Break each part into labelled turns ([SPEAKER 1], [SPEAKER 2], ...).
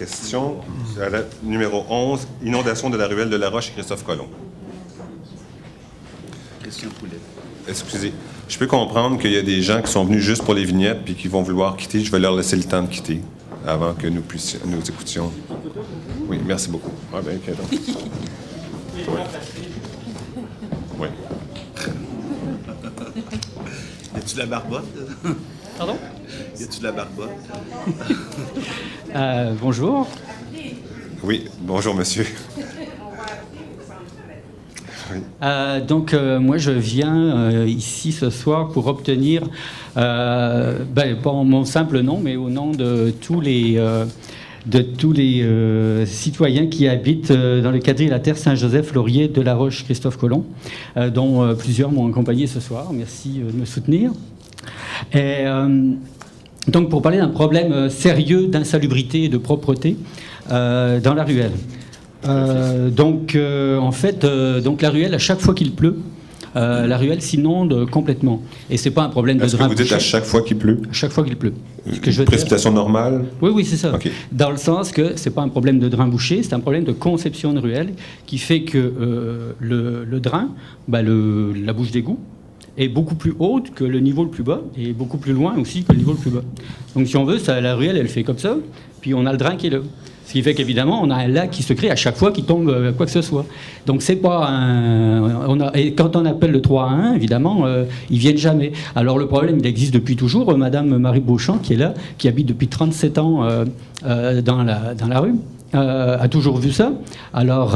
[SPEAKER 1] question. Numéro 11, inondation de la ruelle de la Roche et Christophe Colomb.
[SPEAKER 2] Christian Poulet.
[SPEAKER 1] Excusez, je peux comprendre qu'il y a des gens qui sont venus juste pour les vignettes puis qui vont vouloir quitter. Je vais leur laisser le temps de quitter avant que nous écoutions. Oui, merci beaucoup. Ah bien, ok, donc. Oui. Oui.
[SPEAKER 2] Y a-tu de la barbotte?
[SPEAKER 3] Pardon?
[SPEAKER 2] Y a-tu de la barbotte?
[SPEAKER 3] Bonjour.
[SPEAKER 1] Oui, bonjour monsieur.
[SPEAKER 3] Moi, je viens ici ce soir pour obtenir, pas mon simple nom, mais au nom de tous les citoyens qui habitent dans le quartier de la Terre Saint-Joseph-Laurier de la Roche Christophe Colomb, dont plusieurs m'ont accompagné ce soir. Merci de me soutenir. Et, donc, pour parler d'un problème sérieux d'insalubrité et de propreté dans la ruelle. Donc la ruelle, à chaque fois qu'il pleut, la ruelle s'inonde complètement. Et c'est pas un problème de drain bouché.
[SPEAKER 1] Est-ce que vous dites à chaque fois qu'il pleut?
[SPEAKER 3] À chaque fois qu'il pleut.
[SPEAKER 1] Précipitation normale?
[SPEAKER 3] Oui, c'est ça.
[SPEAKER 1] Okay.
[SPEAKER 3] Dans le sens que c'est pas un problème de drain bouché, c'est un problème de conception de ruelle qui fait que le drain, la bouche d'égout, est beaucoup plus haute que le niveau le plus bas et beaucoup plus loin aussi que le niveau le plus bas. Donc si on veut, la ruelle, elle fait comme ça, puis on a le drain qui est là. Ce qui fait qu'évidemment, on a un lac qui se crée à chaque fois qu'il tombe quoi que ce soit. Donc, c'est pas et quand on appelle le 3 à 1, évidemment, ils viennent jamais. Alors, le problème, il existe depuis toujours. Madame Marie Beauchamp, qui est là, qui habite depuis 37 ans dans la rue, a toujours vu ça. Alors,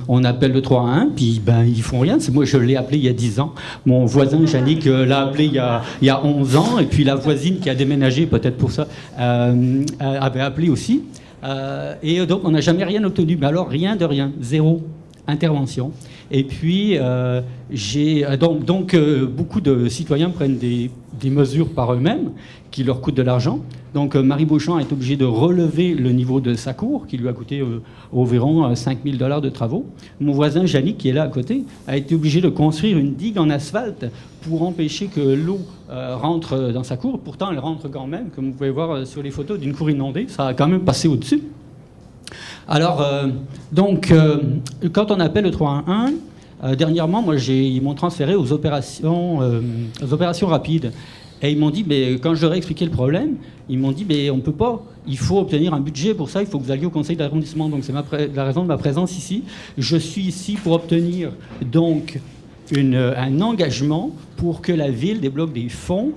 [SPEAKER 3] on appelle le 3 à 1, puis ils font rien. Moi, je l'ai appelé il y a 10 ans. Mon voisin, Yannick, l'a appelé il y a 11 ans. Et puis, la voisine qui a déménagé, peut-être pour ça, avait appelé aussi. Et donc, on n'a jamais rien obtenu. Mais alors, rien de rien. Zéro intervention. Et puis, beaucoup de citoyens prennent des mesures par eux-mêmes qui leur coûtent de l'argent. Donc, Marie Beauchamp est obligée de relever le niveau de sa cour, qui lui a coûté environ 5 000 $ de travaux. Mon voisin, Yannick, qui est là à côté, a été obligé de construire une digue en asphalte pour empêcher que l'eau rentre dans sa cour. Pourtant, elle rentre quand même, comme vous pouvez voir sur les photos d'une cour inondée. Ça a quand même passé au-dessus. Alors, quand on appelle le 311, dernièrement, ils m'ont transféré aux opérations rapides. Et ils m'ont dit, quand je leur ai expliqué le problème, ils m'ont dit, on ne peut pas. Il faut obtenir un budget pour ça, il faut que vous alliez au conseil d'arrondissement. Donc, c'est la raison de ma présence ici. Je suis ici pour obtenir, donc, un engagement pour que la ville débloque des fonds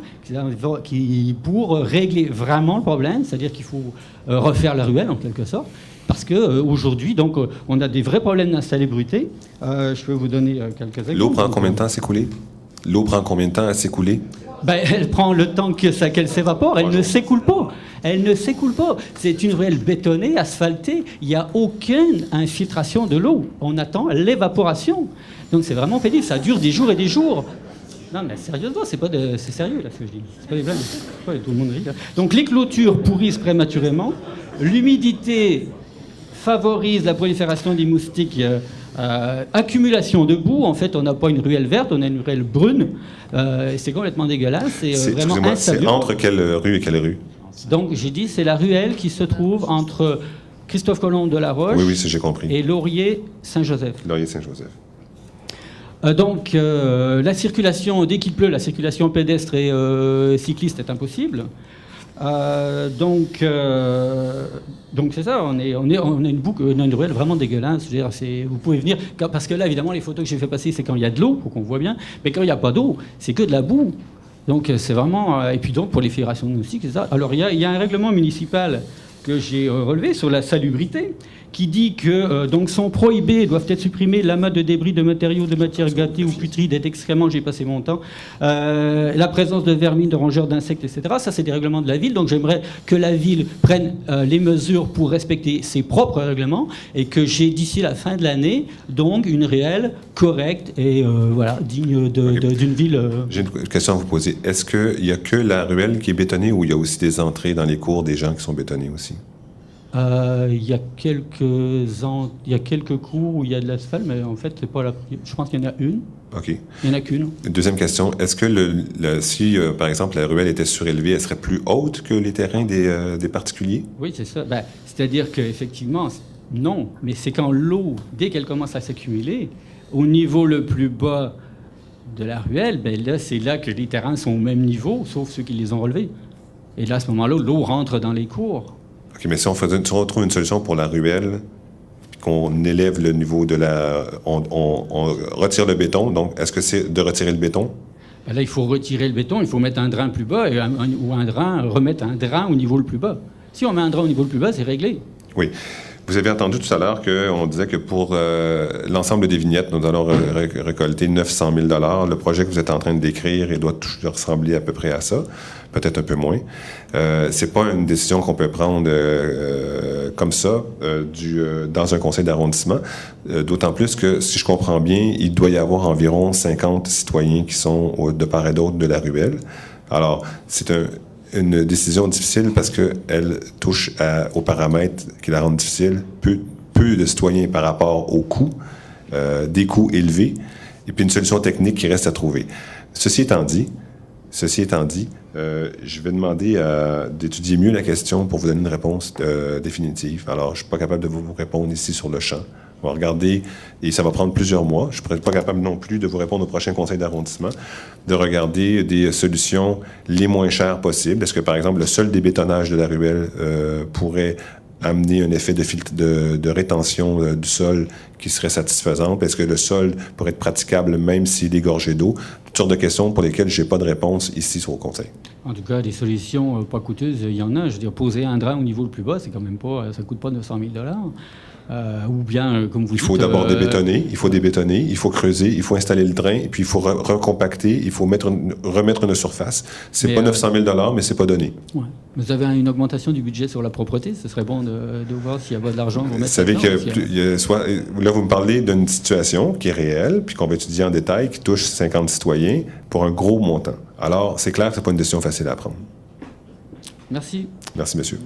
[SPEAKER 3] pour régler vraiment le problème, c'est-à-dire qu'il faut refaire la ruelle, en quelque sorte. Parce qu'aujourd'hui, on a des vrais problèmes d'insalubrité. Je peux vous donner quelques exemples.
[SPEAKER 1] L'eau prend combien de temps à s'écouler? L'eau prend combien de temps à s'écouler?
[SPEAKER 3] Elle prend le temps qu'elle s'évapore. Elle ne s'écoule pas. Elle ne s'écoule pas. C'est une ruelle bétonnée, asphaltée. Il n'y a aucune infiltration de l'eau. On attend l'évaporation. Donc c'est vraiment pénible. Ça dure des jours et des jours. Non, mais sérieusement, c'est sérieux là ce que je dis. C'est pas des blagues. Tout le monde rit là. Donc les clôtures pourrissent prématurément. L'humidité favorise la prolifération des moustiques. Accumulation de boue. En fait, on n'a pas une ruelle verte, on a une ruelle brune. C'est complètement dégueulasse. C'est vraiment insalubre.
[SPEAKER 1] C'est entre quelle rue et quelle rue?
[SPEAKER 3] Donc, j'ai dit, c'est la ruelle qui se trouve entre Christophe Colomb de la Roche
[SPEAKER 1] j'ai compris.
[SPEAKER 3] Et Laurier-Saint-Joseph.
[SPEAKER 1] Laurier-Saint-Joseph.
[SPEAKER 3] La circulation, dès qu'il pleut, la circulation pédestre et cycliste est impossible. Donc c'est ça, on a une ruelle vraiment dégueulasse. Je veux dire, vous pouvez venir, parce que là, évidemment, les photos que j'ai fait passer, c'est quand il y a de l'eau, pour qu'on voit bien, mais quand il n'y a pas d'eau, c'est que de la boue. Donc c'est vraiment... et puis donc, pour les fédérations de moustiques, c'est ça. Alors, il y a un règlement municipal que j'ai relevé sur la salubrité, qui dit que sont prohibés, doivent être supprimés l'amas de débris, de matériaux, de matières gâtées ou putrides, d'excréments, j'ai passé mon temps, la présence de vermines, de rongeurs, d'insectes, etc. Ça, c'est des règlements de la ville. Donc, j'aimerais que la ville prenne les mesures pour respecter ses propres règlements et que j'ai, d'ici la fin de l'année, donc, une ruelle correcte et digne d'une ville...
[SPEAKER 1] J'ai une question à vous poser. Est-ce qu'il n'y a que la ruelle qui est bétonnée ou il y a aussi des entrées dans les cours des gens qui sont bétonnés aussi?
[SPEAKER 3] Il y a quelques cours où il y a de l'asphalte, mais en fait, c'est pas je pense qu'il y en a une.
[SPEAKER 1] OK.
[SPEAKER 3] Il n'y en a qu'une.
[SPEAKER 1] Deuxième question. Est-ce que si, par exemple, la ruelle était surélevée, elle serait plus haute que les terrains des particuliers?
[SPEAKER 3] Oui, c'est ça. C'est-à-dire qu'effectivement, non. Mais c'est quand l'eau, dès qu'elle commence à s'accumuler, au niveau le plus bas de la ruelle, là, c'est là que les terrains sont au même niveau, sauf ceux qui les ont relevés. Et là, à ce moment-là, l'eau rentre dans les cours.
[SPEAKER 1] OK, mais si on trouve une solution pour la ruelle, puis qu'on élève le niveau de on retire le béton, donc est-ce que c'est de retirer le béton?
[SPEAKER 3] Là, il faut retirer le béton, il faut mettre un drain plus bas, ou remettre un drain au niveau le plus bas. Si on met un drain au niveau le plus bas, c'est réglé.
[SPEAKER 1] Oui. Vous avez entendu tout à l'heure qu'on disait que pour l'ensemble des vignettes, nous allons récolter 900 000 $. Le projet que vous êtes en train de décrire, il doit ressembler à peu près à ça, peut-être un peu moins. C'est pas une décision qu'on peut prendre comme ça dans un conseil d'arrondissement, d'autant plus que, si je comprends bien, il doit y avoir environ 50 citoyens qui sont de part et d'autre de la ruelle. Alors, c'est une décision difficile parce qu'elle touche aux paramètres qui la rendent difficile, peu de citoyens par rapport aux coûts, des coûts élevés, et puis une solution technique qui reste à trouver. Ceci étant dit, je vais demander d'étudier mieux la question pour vous donner une réponse définitive. Alors, je ne suis pas capable de vous répondre ici sur le champ. On va regarder, et ça va prendre plusieurs mois. Je ne serai pas capable non plus de vous répondre au prochain conseil d'arrondissement, de regarder des solutions les moins chères possibles. Est-ce que, par exemple, le seul débétonnage de la ruelle pourrait amener un effet de rétention du sol qui serait satisfaisant? Est-ce que le sol pourrait être praticable même s'il est gorgé d'eau? Toutes sortes de questions pour lesquelles je n'ai pas de réponse ici sur le conseil.
[SPEAKER 3] En tout cas, des solutions pas coûteuses, il y en a. Je veux dire, poser un drain au niveau le plus bas, c'est quand même pas, ça coûte pas 900 000 $. Ou bien, comme vous dites...
[SPEAKER 1] Il faut d'abord débétonner, il faut creuser, il faut installer le drain, et puis il faut recompacter, il faut remettre une surface. C'est pas 900 000 $, mais c'est pas donné.
[SPEAKER 3] Ouais. Vous avez une augmentation du budget sur la propreté, ce serait bon de voir s'il y a pas de l'argent.
[SPEAKER 1] Vous savez que là, vous me parlez d'une situation qui est réelle, puis qu'on va étudier en détail, qui touche 50 citoyens pour un gros montant. Alors, c'est clair que c'est pas une décision facile à prendre.
[SPEAKER 3] Merci.
[SPEAKER 1] Merci, monsieur.